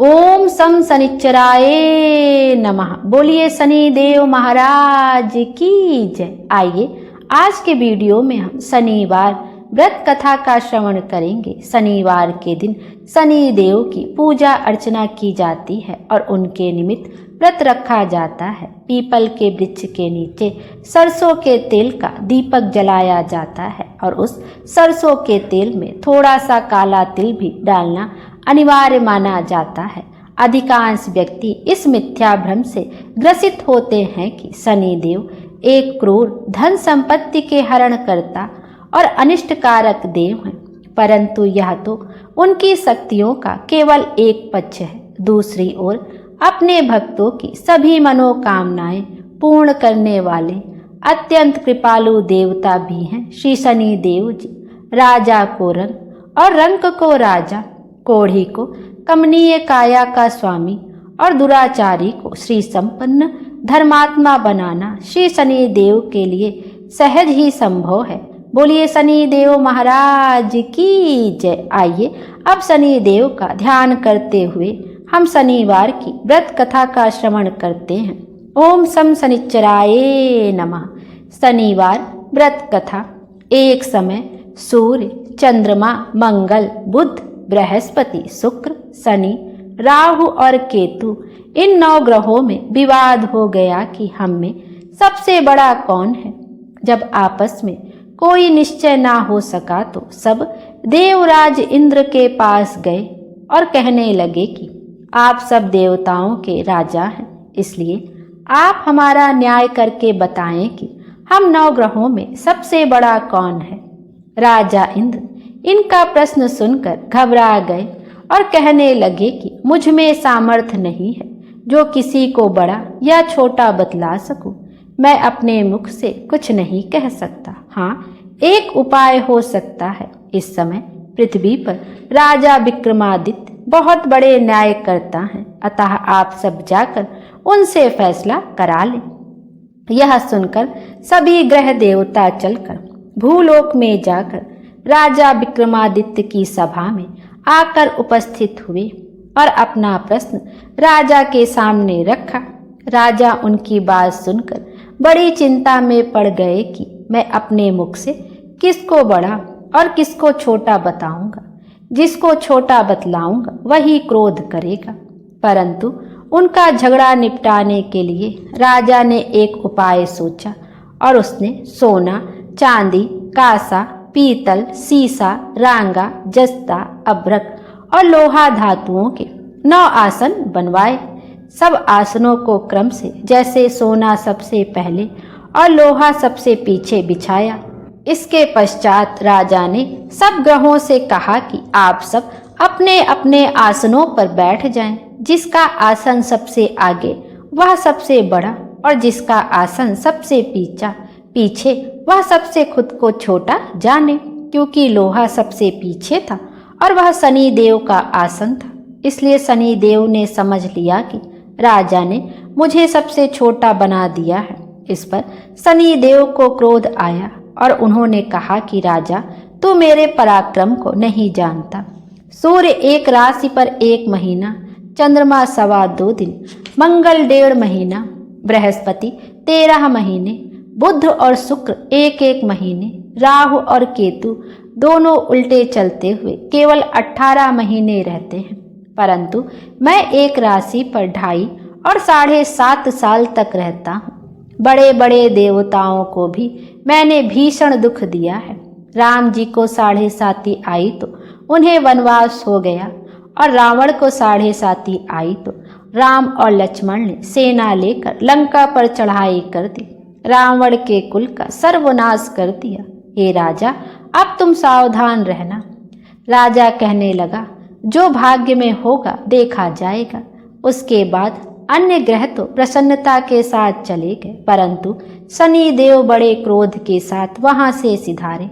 ओम सम शनिश्चराय नमः। बोलिए शनि देव महाराज की जय। आइए आज के वीडियो में हम शनिवार व्रत कथा का श्रवण करेंगे। शनिवार के दिन शनि देव की पूजा अर्चना की जाती है और उनके निमित्त व्रत रखा जाता है। पीपल के वृक्ष के नीचे सरसों के तेल का दीपक जलाया जाता है और उस सरसों के तेल में थोड़ा सा काला तिल भी डालना अनिवार्य माना जाता है। अधिकांश व्यक्ति इस मिथ्या भ्रम से ग्रसित होते हैं कि शनि देव एक क्रूर धन संपत्ति के हरण करता और अनिष्टकारक देव हैं, परंतु यह तो उनकी शक्तियों का केवल एक पक्ष है। दूसरी ओर अपने भक्तों की सभी मनोकामनाएं पूर्ण करने वाले अत्यंत कृपालु देवता भी हैं श्री शनि देव जी। राजा को रंक और रंक को राजा, कोढ़ी को कमनीय काया का स्वामी और दुराचारी को श्री संपन्न धर्मात्मा बनाना श्री शनि देव के लिए सहज ही संभव है। बोलिए शनि देव महाराज की जय। आइए अब शनि देव का ध्यान करते हुए हम शनिवार की व्रत कथा का श्रवण करते हैं। ओम सम शनिश्चराय नमः। शनिवार व्रत कथा। एक समय सूर्य, चंद्रमा, मंगल, बुध, बृहस्पति, शुक्र, शनि, राहु और केतु इन 9 ग्रहों में विवाद हो गया कि हम में सबसे बड़ा कौन है। जब आपस में कोई निश्चय ना हो सका तो सब देवराज इंद्र के पास गए और कहने लगे कि आप सब देवताओं के राजा हैं, इसलिए आप हमारा न्याय करके बताएं कि हम 9 ग्रहों में सबसे बड़ा कौन है। राजा इंद्र इनका प्रश्न सुनकर घबरा गए और कहने लगे कि मुझ में सामर्थ्य नहीं है जो किसी को बड़ा या छोटा बतला सकूं। मैं अपने मुख से कुछ नहीं कह सकता। हाँ, एक उपाय हो सकता है। इस समय पृथ्वी पर राजा विक्रमादित्य बहुत बड़े न्याय करता है, अतः आप सब जाकर उनसे फैसला करा लें। यह सुनकर सभी ग्रह देवता चलकर भूलोक में जाकर राजा विक्रमादित्य की सभा में आकर उपस्थित हुए और अपना प्रश्न राजा के सामने रखा। राजा उनकी बात सुनकर बड़ी चिंता में पड़ गए कि मैं अपने मुख से किसको बड़ा और किसको छोटा बताऊंगा। जिसको छोटा बतलाऊंगा वही क्रोध करेगा। परंतु उनका झगड़ा निपटाने के लिए राजा ने एक उपाय सोचा और उसने सोना, चांदी, कांसा, पीतल, सीसा, रांगा, जस्ता, अभ्रक और लोहा धातुओं के 9 आसन बनवाए। सब आसनों को क्रम से जैसे सोना सबसे पहले और लोहा सबसे पीछे बिछाया। इसके पश्चात राजा ने सब ग्रहों से कहा कि आप सब अपने अपने आसनों पर बैठ जाएं। जिसका आसन सबसे आगे वह सबसे बड़ा और जिसका आसन सबसे पीछे वह सबसे खुद को छोटा जाने, क्योंकि लोहा सबसे पीछे था और वह शनि देव का आसन था। इसलिए शनि देव ने समझ लिया कि राजा ने मुझे सबसे छोटा बना दिया है। इस पर शनि देव को क्रोध आया और उन्होंने कहा कि राजा, तू मेरे पराक्रम को नहीं जानता। सूर्य एक राशि पर 1 महीना, चंद्रमा 2.25 दिन, मंगल 1.5 महीना, बृहस्पति 13 महीने, बुध और शुक्र 1-1 महीने, राहु और केतु दोनों उल्टे चलते हुए केवल 18 महीने रहते हैं। परंतु मैं एक राशि पर 2.5 और 7.5 साल तक रहता हूँ। बड़े बड़े देवताओं को भी मैंने भीषण दुख दिया है। राम जी को 7.5 आई तो उन्हें वनवास हो गया और रावण को 7.5 आई तो राम और लक्ष्मण ने सेना लेकर लंका पर चढ़ाई कर दी, रावण के कुल का सर्वनाश कर दिया। हे राजा, अब तुम सावधान रहना। राजा कहने लगा, जो भाग्य में होगा देखा जाएगा। उसके बाद अन्य ग्रह तो प्रसन्नता के साथ चले गए, परंतु शनि देव बड़े क्रोध के साथ वहां से सिधारे।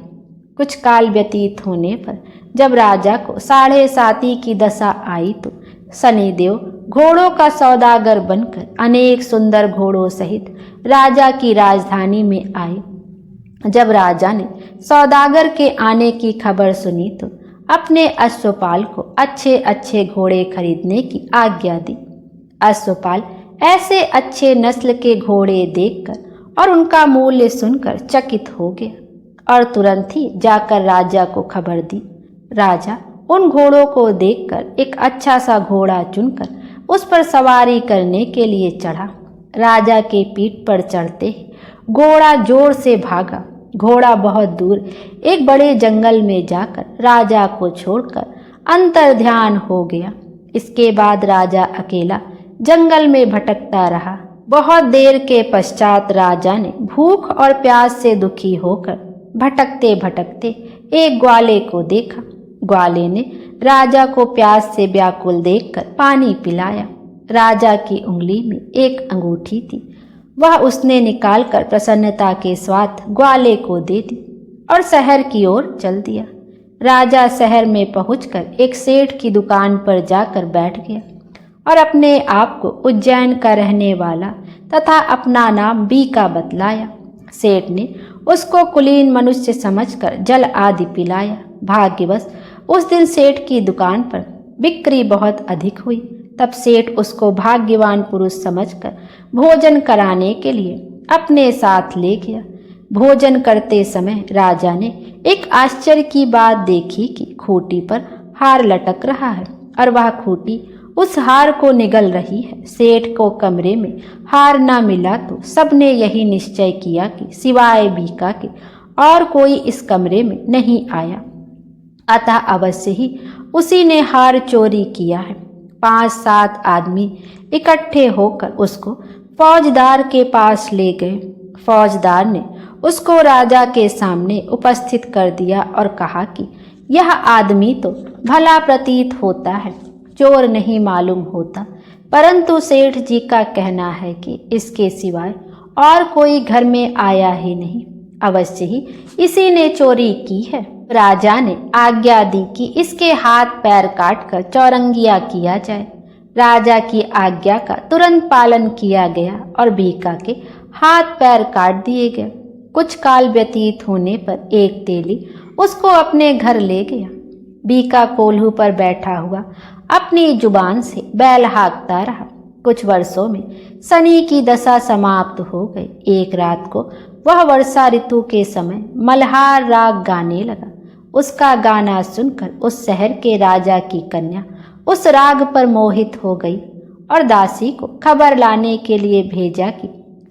कुछ काल व्यतीत होने पर जब राजा को 7.5 की दशा आई तो शनि देव घोड़ों का सौदागर बनकर अनेक सुंदर घोड़ों सहित राजा की राजधानी में आए। जब राजा ने सौदागर के आने की खबर सुनी तो अपने अश्वपाल को अच्छे अच्छे घोड़े खरीदने की आज्ञा दी। अश्वपाल ऐसे अच्छे नस्ल के घोड़े देखकर और उनका मूल्य सुनकर चकित हो गया और तुरंत ही जाकर राजा को खबर दी। राजा उन घोड़ों को देखकर एक अच्छा सा घोड़ा चुनकर उस पर सवारी करने के लिए चढ़ा। राजा के पीठ पर चढ़ते ही घोड़ा जोर से भागा। घोड़ा बहुत दूर एक बड़े जंगल में जाकर राजा को छोड़कर अंतर्ध्यान हो गया। इसके बाद राजा अकेला जंगल में भटकता रहा। बहुत देर के पश्चात राजा ने भूख और प्यास से दुखी होकर भटकते भटकते एक ग्वाले को देखा। ग्वाले ने राजा को प्यास से व्याकुल देखकर पानी पिलाया। राजा की उंगली में एक अंगूठी थी, वह उसने निकालकर प्रसन्नता के साथ ग्वाले को दे दी और शहर की ओर चल दिया। राजा शहर में पहुंचकर एक सेठ की दुकान पर जाकर बैठ गया और अपने आप को उज्जैन का रहने वाला तथा अपना नाम बीका बतलाया। सेठ ने उसको कुलीन मनुष्य समझकर जल आदि पिलाया। भाग्यवश उस दिन सेठ की दुकान पर बिक्री बहुत अधिक हुई। तब सेठ उसको भाग्यवान पुरुष समझकर भोजन कराने के लिए अपने साथ ले गया। भोजन करते समय राजा ने एक आश्चर्य की बात देखी कि खूंटी पर हार लटक रहा है और वह खूंटी उस हार को निगल रही है। सेठ को कमरे में हार ना मिला तो सबने यही निश्चय किया कि सिवाय बीका के और कोई इस कमरे में नहीं आया, अतः अवश्य ही उसी ने हार चोरी किया है। 5-7 आदमी इकट्ठे होकर उसको फौजदार के पास ले गए। फौजदार ने उसको राजा के सामने उपस्थित कर दिया और कहा कि यह आदमी तो भला प्रतीत होता है, चोर नहीं मालूम होता, परंतु सेठ जी का कहना है कि इसके सिवाय और कोई घर में आया ही नहीं, अवश्य ही इसी ने चोरी की है। राजा ने आज्ञा दी कि इसके हाथ पैर काटकर चौरंगिया किया जाए। राजा की आज्ञा का तुरंत पालन किया गया और बीका के हाथ पैर काट दिए गए। कुछ काल व्यतीत होने पर एक तेली उसको अपने घर ले गया। बीका कोल्हू पर बैठा हुआ अपनी जुबान से बैल हाँकता रहा। कुछ वर्षों में शनि की दशा समाप्त हो गई। एक रात को वह वर्षा ऋतु के समय मल्हार राग गाने लगा। उसका गाना सुनकर उस शहर के राजा की कन्या उस राग पर मोहित हो गई और दासी को खबर लाने के लिए भेजा कि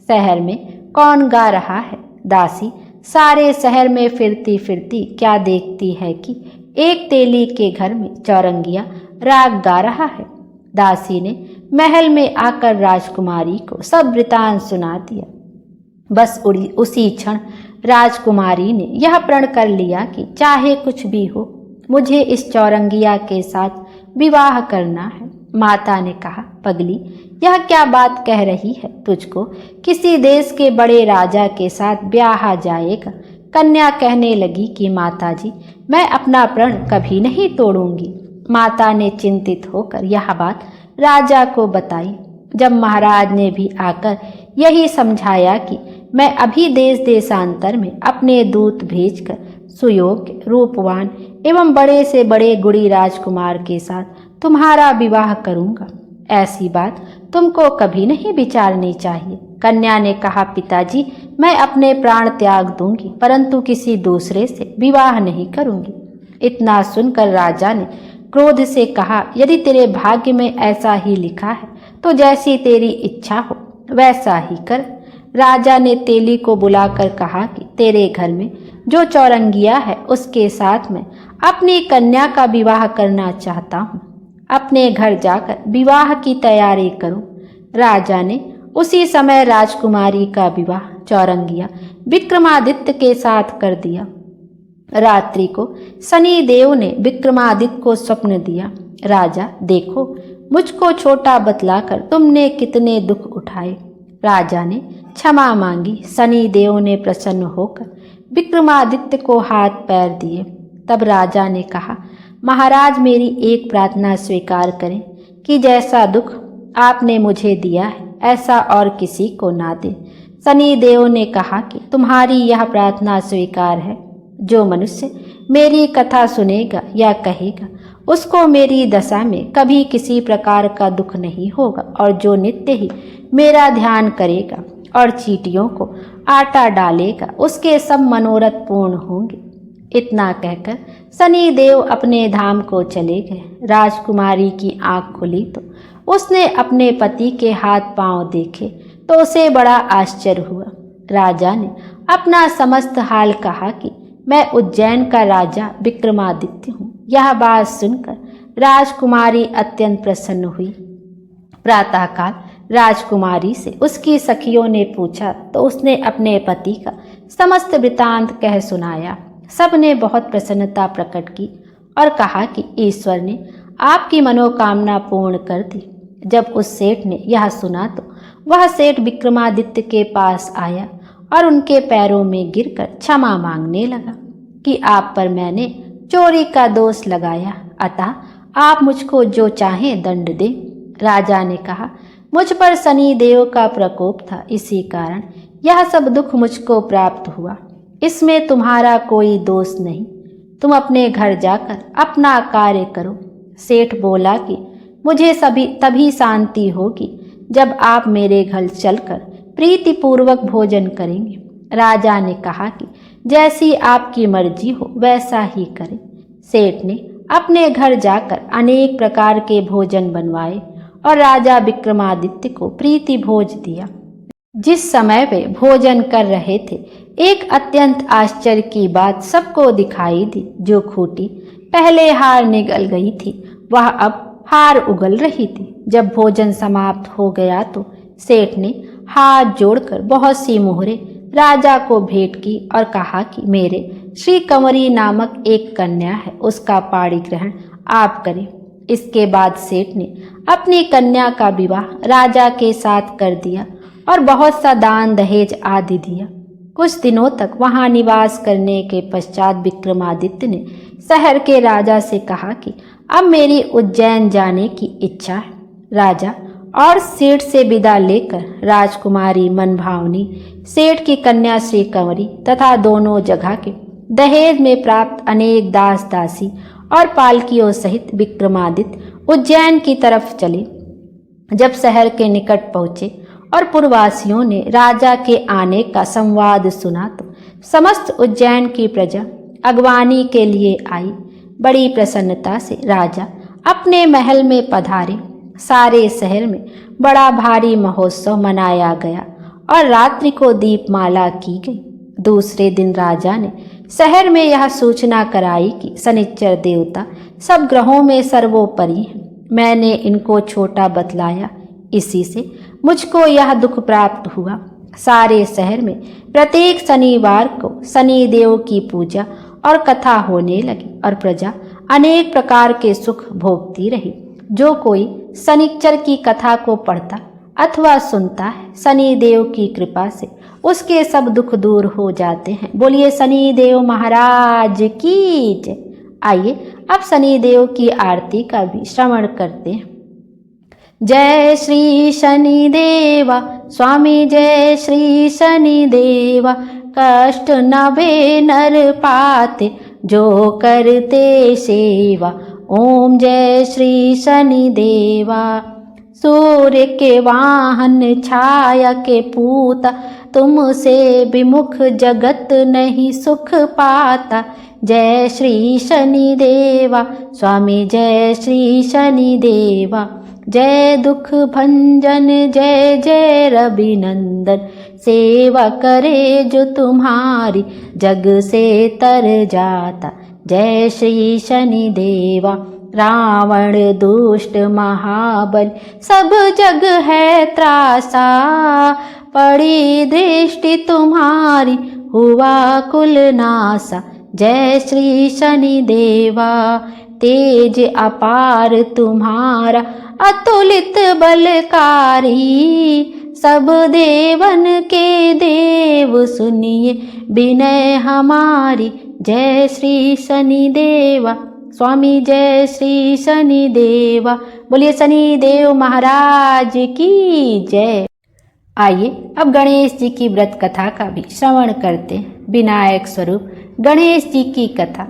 शहर में कौन गा रहा है। दासी सारे शहर में फिरती फिरती क्या देखती है कि एक तेली के घर में चौरंगिया राग गा रहा है। दासी ने महल में आकर राजकुमारी को सब वृतांत सुना दिया। बस उसी क्षण राजकुमारी ने यह प्रण कर लिया कि चाहे कुछ भी हो, मुझे इस चौरंगिया के साथ विवाह करना है। माता ने कहा, पगली, यह क्या बात कह रही है? तुझको किसी देश के बड़े राजा के साथ ब्याह जाएगा। कन्या कहने लगी कि माताजी, मैं अपना प्रण कभी नहीं तोड़ूंगी। माता ने चिंतित होकर यह बात राजा को बताई। जब महाराज ने भी आकर यही समझाया कि मैं अभी देश देशांतर में अपने दूत भेजकर सुयोग्य, रूपवान एवं बड़े से बड़े गुणी राजकुमार के साथ तुम्हारा विवाह करूंगा, ऐसी बात तुमको कभी नहीं विचारनी चाहिए। कन्या ने कहा, पिताजी, मैं अपने प्राण त्याग दूंगी, परंतु किसी दूसरे से विवाह नहीं करूंगी। इतना सुनकर राजा ने क्रोध से कहा, यदि तेरे भाग्य में ऐसा ही लिखा है तो जैसी तेरी इच्छा हो वैसा ही कर। राजा ने तेली को बुलाकर कहा कि तेरे घर में जो चौरंगिया है उसके साथ मैं अपनी कन्या का विवाह करना चाहता हूँ। अपने घर जाकर विवाह की तैयारी करो। राजा ने उसी समय राजकुमारी का विवाह चौरंगिया विक्रमादित्य के साथ कर दिया। रात्रि को शनि देव ने विक्रमादित्य को स्वप्न दिया, राजा देखो, मुझको छोटा बतलाकर तुमने कितने दुख उठाए। राजा ने क्षमा मांगी। शनि देव ने प्रसन्न होकर विक्रमादित्य को हाथ पैर दिए। तब राजा ने कहा, महाराज, मेरी एक प्रार्थना स्वीकार करें कि जैसा दुख आपने मुझे दिया है ऐसा और किसी को ना दे। शनि देव ने कहा कि तुम्हारी यह प्रार्थना स्वीकार है। जो मनुष्य मेरी कथा सुनेगा या कहेगा, उसको मेरी दशा में कभी किसी प्रकार का दुख नहीं होगा। और जो नित्य ही मेरा ध्यान करेगा और चींटियों को आटा डालेगा, उसके सब मनोरथ पूर्ण होंगे। इतना कहकर शनिदेव अपने धाम को चले गए। राजकुमारी की आंख खुली तो उसने अपने पति के हाथ पांव देखे तो उसे बड़ा आश्चर्य हुआ। राजा ने अपना समस्त हाल कहा कि मैं उज्जैन का राजा विक्रमादित्य हूँ। यह बात सुनकर राजकुमारी अत्यंत प्रसन्न हुई। प्रातःकाल राजकुमारी से उसकी सखियों ने पूछा तो उसने अपने पति का समस्त वृतांत कह सुनाया। सब ने बहुत प्रसन्नता प्रकट की और कहा कि ईश्वर ने आपकी मनोकामना पूर्ण कर दी। जब उस सेठ ने यह सुना तो वह सेठ विक्रमादित्य के पास आया और उनके पैरों में गिरकर क्षमा मांगने लगा कि आप पर मैंने चोरी का दोष लगाया, अतः आप मुझको जो चाहें दंड दें। राजा ने कहा, मुझ पर शनि देव का प्रकोप था, इसी कारण यह सब दुख मुझको प्राप्त हुआ। इसमें तुम्हारा कोई दोष नहीं। तुम अपने घर जाकर अपना कार्य करो। सेठ बोला कि मुझे तभी शांति होगी जब आप मेरे घर चलकर प्रीतिपूर्वक भोजन करेंगे। राजा ने कहा कि जैसी आपकी मर्जी हो वैसा ही करें। सेठ ने अपने घर जाकर अनेक प्रकार के भोजन बनवाए और राजा विक्रमादित्य को प्रीति भोज दिया। जिस समय वे भोजन कर रहे थे, एक अत्यंत आश्चर्य की बात सबको दिखाई दी। जो खूंटी पहले हार निगल गई थी, वह अब हार उगल रही थी। जब भोजन समाप्त हो गया तो सेठ ने हाथ जोड़कर बहुत सी मोहरें राजा को भेंट की और कहा कि मेरे श्री कंवरी नामक एक कन्या है, उसका पाणी ग्रहण आप करें। इसके बाद सेठ ने अपनी कन्या का विवाह राजा के साथ कर दिया और बहुत सा दान दहेज आदि दिया। कुछ दिनों तक वहां निवास करने के पश्चात विक्रमादित्य ने शहर के राजा से कहा कि अब मेरी उज्जैन जाने की इच्छा है। राजा और सेठ से विदा लेकर राजकुमारी मनभावनी, सेठ की कन्या श्री कंवरी तथा दोनों जगह के दहेज में प्राप्त अनेक दास दासी और पालकियों सहित विक्रमादित्य उज्जैन की तरफ चले। जब शहर के निकट पहुंचे और पुरवासियों ने राजा के आने का संवाद सुना तो समस्त उज्जैन की प्रजा अगवानी के लिए आई। बड़ी प्रसन्नता से राजा अपने महल में पधारे। सारे शहर में बड़ा भारी महोत्सव मनाया गया और रात्रि को दीपमाला की गई। दूसरे दिन राजा ने शहर में यह सूचना कराई कि शनिश्चर देवता सब ग्रहों में सर्वोपरि हैं। मैंने इनको छोटा बतलाया, इसी से मुझको यह दुख प्राप्त हुआ। सारे शहर में प्रत्येक शनिवार को शनि देव की पूजा और कथा होने लगी और प्रजा अनेक प्रकार के सुख भोगती रही। जो कोई शनिश्चर की कथा को पढ़ता अथवा सुनता है, शनि देव की कृपा से उसके सब दुख दूर हो जाते हैं। बोलिए शनि देव महाराज की जय। आइए अब शनि देव की आरती का भी श्रवण करते हैं। जय श्री शनि देवा स्वामी, जय श्री शनि देवा। कष्ट नभे नर पाते, जो करते सेवा। ओम जय श्री शनि देवा। सूर्य के वाहन छाया के पूता, तुमसे विमुख जगत नहीं सुख पाता। जय श्री शनि देवा स्वामी, जय श्री शनि देवा। जय दुख भंजन जय जय रविनंदन, सेवा करे जो तुम्हारी जग से तर जाता। जय श्री शनि देवा। रावण दुष्ट महाबल सब जग है त्रासा, पड़ी दृष्टि तुम्हारी हुआ कुल नासा। जय श्री शनि देवा। तेज अपार तुम्हारा अतुलित बलकारी, सब देवन के देव सुनिए विनय हमारी। जय श्री शनि देवा स्वामी, जय श्री शनि देवा। बोलिए शनि देव महाराज की जय। आइए अब गणेश जी की व्रत कथा का भी श्रवण करते हैं। विनायक स्वरूप गणेश जी की कथा।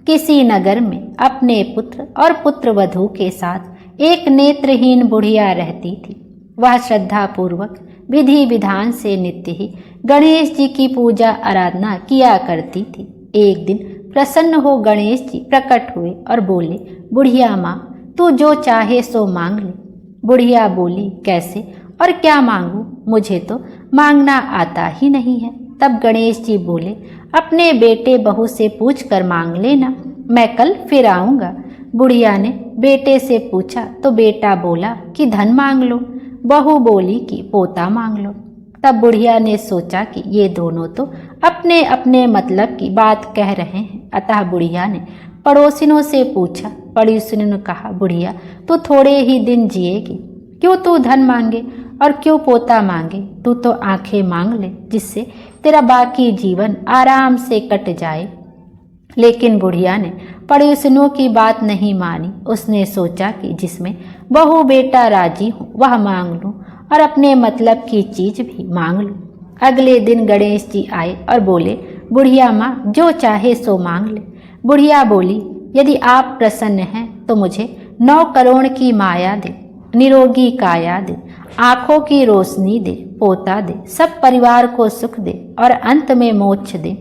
किसी नगर में अपने पुत्र और पुत्रवधू के साथ एक नेत्रहीन बुढ़िया रहती थी। वह श्रद्धा पूर्वक विधि विधान से नित्य ही गणेश जी की पूजा आराधना किया करती थी। एक दिन प्रसन्न हो गणेश जी प्रकट हुए और बोले, बुढ़िया माँ, तू जो चाहे सो मांग ले। बुढ़िया बोली, कैसे और क्या मांगू? मुझे तो मांगना आता ही नहीं है। तब गणेश जी बोले, अपने बेटे बहू से पूछ कर मांग लेना, मैं कल फिर आऊँगा। बुढ़िया ने बेटे से पूछा तो बेटा बोला कि धन मांग लो। बहू बोली कि पोता मांग लो। तब बुढ़िया ने सोचा कि ये दोनों तो अपने अपने मतलब की बात कह रहे हैं। अतः बुढ़िया ने पड़ोसिनों से पूछा। पड़ोसिनों ने कहा, बुढ़िया तू थोड़े ही दिन जिएगी, क्यों तू धन मांगे और क्यों पोता मांगे? तू तो आंखें मांग ले, जिससे तेरा बाकी जीवन आराम से कट जाए। लेकिन बुढ़िया ने पड़ोसिनों की बात नहीं मानी। उसने सोचा कि जिसमें बहू बेटा राजी हो वह मांग लूं और अपने मतलब की चीज भी मांग लूं। अगले दिन गणेश जी आए और बोले, बुढ़िया माँ, जो चाहे सो मांग ले। बुढ़िया बोली, यदि आप प्रसन्न हैं तो मुझे 9 करोड़ की माया दे, निरोगी काया दे, आंखों की रोशनी दे, पोता दे, सब परिवार को सुख दे और अंत में मोक्ष दे।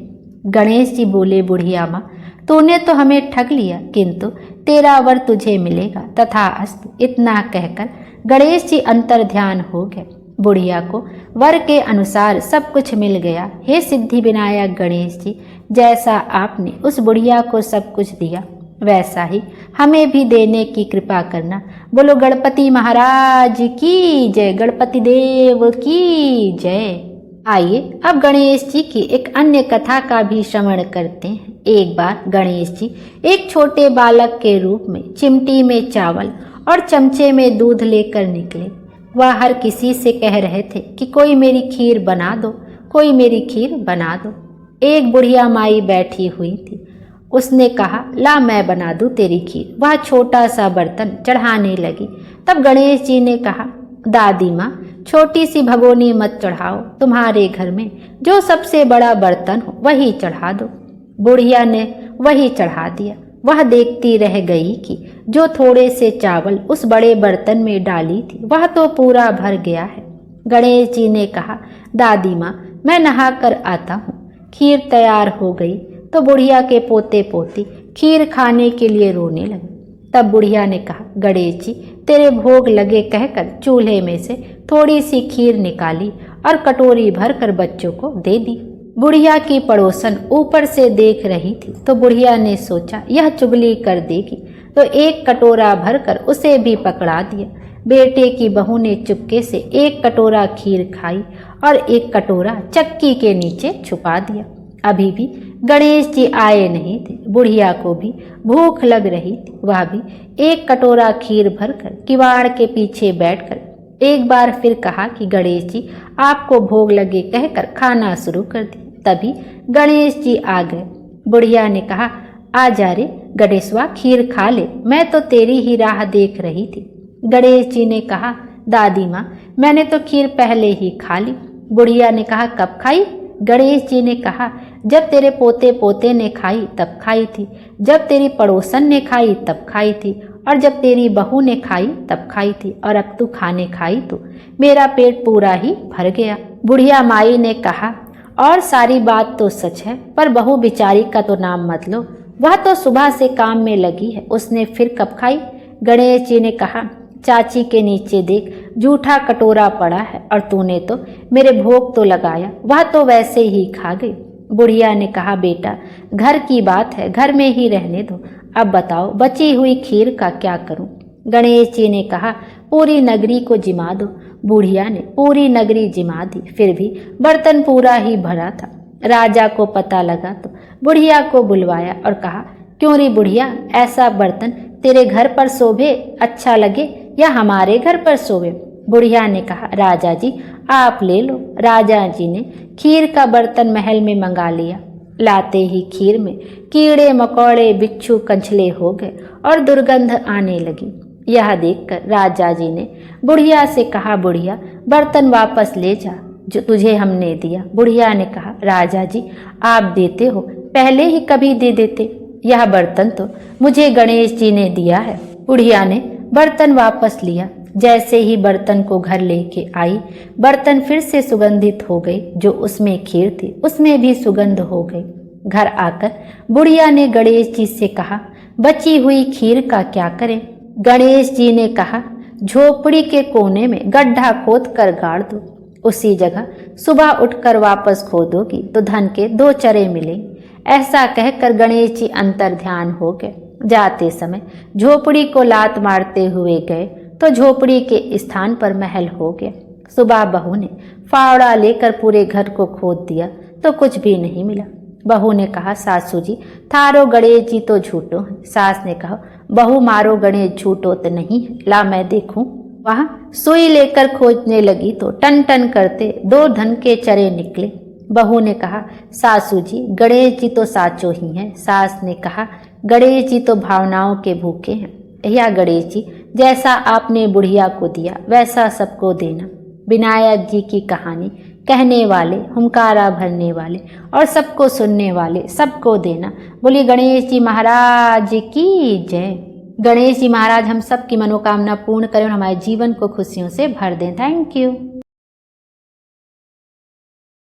गणेश जी बोले, बुढ़िया माँ, तूने तो हमें ठग लिया, किंतु तेरा वर तुझे मिलेगा, तथास्तु। इतना कहकर गणेश जी अंतर ध्यान हो गए। बुढ़िया को वर के अनुसार सब कुछ मिल गया। हे सिद्धि विनायक गणेश जी, जैसा आपने उस बुढ़िया को सब कुछ दिया, वैसा ही हमें भी देने की कृपा करना। बोलो गणपति महाराज की जय, गणपति देव की जय। आइए अब गणेश जी की एक अन्य कथा का भी श्रवण करते हैं। एक बार गणेश जी एक छोटे बालक के रूप में चिमटी में चावल और चमचे में दूध लेकर निकले। वह हर किसी से कह रहे थे कि कोई मेरी खीर बना दो, कोई मेरी खीर बना दो। एक बुढ़िया माई बैठी हुई थी। उसने कहा, ला मैं बना दूं तेरी खीर। वह छोटा सा बर्तन चढ़ाने लगी। तब गणेश जी ने कहा, दादी माँ, छोटी सी भगोनी मत चढ़ाओ, तुम्हारे घर में जो सबसे बड़ा बर्तन हो वही चढ़ा दो। बुढ़िया ने वही चढ़ा दिया। वह देखती रह गई कि जो थोड़े से चावल उस बड़े बर्तन में डाली थी वह तो पूरा भर गया है। गणेश जी ने कहा, दादी माँ, मैं नहा कर आता हूँ। खीर तैयार हो गई तो बुढ़िया के पोते पोती खीर खाने के लिए रोने लगे। तब बुढ़िया ने कहा, गणेश जी, तेरे भोग लगे कहकर चूल्हे में से थोड़ी सी खीर निकाली और कटोरी भर कर बच्चों को दे दी। बुढ़िया की पड़ोसन ऊपर से देख रही थी तो बुढ़िया ने सोचा यह चुगली कर देगी, तो एक कटोरा भरकर उसे भी पकड़ा दिया। बेटे की बहू ने चुपके से एक कटोरा खीर खाई और एक कटोरा चक्की के नीचे छुपा दिया। अभी भी गणेश जी आए नहीं थे। बुढ़िया को भी भूख लग रही थी। वह भी एक कटोरा खीर भरकर किवाड़ के पीछे बैठकर एक बार फिर कहा कि गणेश जी, आपको भोग लगे कहकर खाना शुरू कर दिया। तभी गणेश जी आ गए। बुढ़िया ने कहा, आ जा रे गणेशवा, खीर खा ले, मैं तो तेरी ही राह देख रही थी। गणेश जी ने कहा, दादी माँ, मैंने तो खीर पहले ही खा ली। बुढ़िया ने कहा, कब खाई? गणेश जी ने कहा, जब तेरे पोते पोते ने खाई तब खाई थी, जब तेरी पड़ोसन ने खाई तब खाई थी, और जब तेरी बहू ने खाई तब खाई थी, और अब तू खाने खाई तो मेरा पेट पूरा ही भर गया। बुढ़िया माई ने कहा, और सारी बात तो सच है, पर बहू बिचारी का तो नाम मत लो, वह तो सुबह से काम में लगी है, उसने फिर कब खाई? गणेश जी ने कहा, चाची के नीचे देख, जूठा कटोरा पड़ा है और तूने तो मेरे भोग तो लगाया, वह तो वैसे ही खा गई। बुढ़िया ने कहा, बेटा, घर की बात है, घर में ही रहने दो। अब बताओ बची हुई खीर का क्या करूं? गणेश जी ने कहा, पूरी नगरी को जिमा दो। बुढ़िया ने पूरी नगरी जिमा दी, फिर भी बर्तन पूरा ही भरा था। राजा को पता लगा तो बुढ़िया को बुलवाया और कहा, क्यों रे बुढ़िया, ऐसा बर्तन तेरे घर पर शोभे, अच्छा लगे या हमारे घर पर शोभे? बुढ़िया ने कहा, राजा जी आप ले लो। राजा जी ने खीर का बर्तन महल में मंगा लिया। लाते ही खीर में कीड़े मकोड़े बिच्छू कंछले हो गए और दुर्गंध आने लगी। यह देखकर राजा जी ने बुढ़िया से कहा, बुढ़िया, बर्तन वापस ले जा जो तुझे हमने दिया। बुढ़िया ने कहा, राजा जी आप देते हो, पहले ही कभी दे देते। यह बर्तन तो मुझे गणेश जी ने दिया है। बुढ़िया ने बर्तन वापस लिया। जैसे ही बर्तन को घर लेके आई, बर्तन फिर से सुगंधित हो गई। जो उसमें खीर थी उसमें भी सुगंध हो गई। घर आकर बुढ़िया ने गणेश जी से कहा, बची हुई खीर का क्या करें? गणेश जी ने कहा, झोपड़ी के कोने में गड्ढा खोद कर गाड़ दो। उसी जगह सुबह उठकर वापस खोदोगी तो धन के 2 चरे मिलेंगे। ऐसा कहकर गणेश जी अंतर ध्यान हो गए। जाते समय झोपड़ी को लात मारते हुए गए तो झोपड़ी के स्थान पर महल हो गया। सुबह बहू ने फावड़ा लेकर पूरे घर को खोद दिया तो कुछ भी नहीं मिला। बहू ने कहा, सासू जी थारो गणेश जी तो झूठो है। सास ने कहा, बहू मारो गणेश झूठो तो नहीं है, ला मैं देखूं। वहाँ सुई लेकर खोजने लगी तो टन टन करते 2 धन के चरे निकले। बहू ने कहा, सासू जी गणेश जी तो साचो ही हैं। सास ने कहा, गणेश जी तो भावनाओं के भूखे हैं। या गणेश जी, जैसा आपने बुढ़िया को दिया वैसा सबको देना। विनायक जी की कहानी कहने वाले, हुंकारा भरने वाले और सबको सुनने वाले सबको देना। बोलिए गणेश जी महाराज की जय। गणेश जी महाराज हम सबकी मनोकामना पूर्ण करें और हमारे जीवन को खुशियों से भर दें। Thank you.